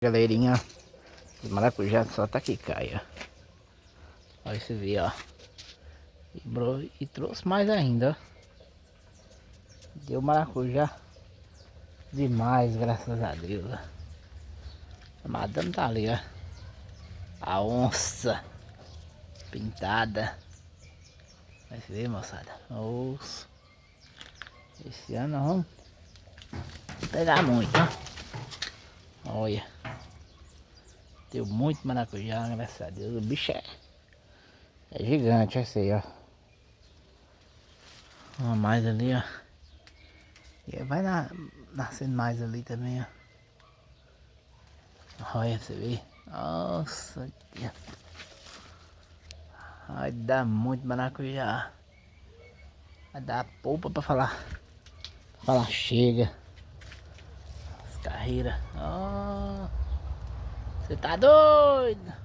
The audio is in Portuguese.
Galerinha, o maracujá só tá que cai, ó. Olha você vê, ó. E trouxe mais ainda, ó. Deu maracujá demais, graças a Deus, ó. A madame tá ali, ó. A onça pintada. Vai ver, moçada. Nossa. Esse ano nós vamos pegar muito, ó. Olha. Deu muito maracujá, graças a Deus. O bicho é gigante, esse aí, ó. Uma mais ali, ó. E vai nascendo mais ali também, ó. Olha, você vê. Nossa. Vai dar muito maracujá. Vai dar polpa pra falar. Falar chega. As carreiras. Você tá doido?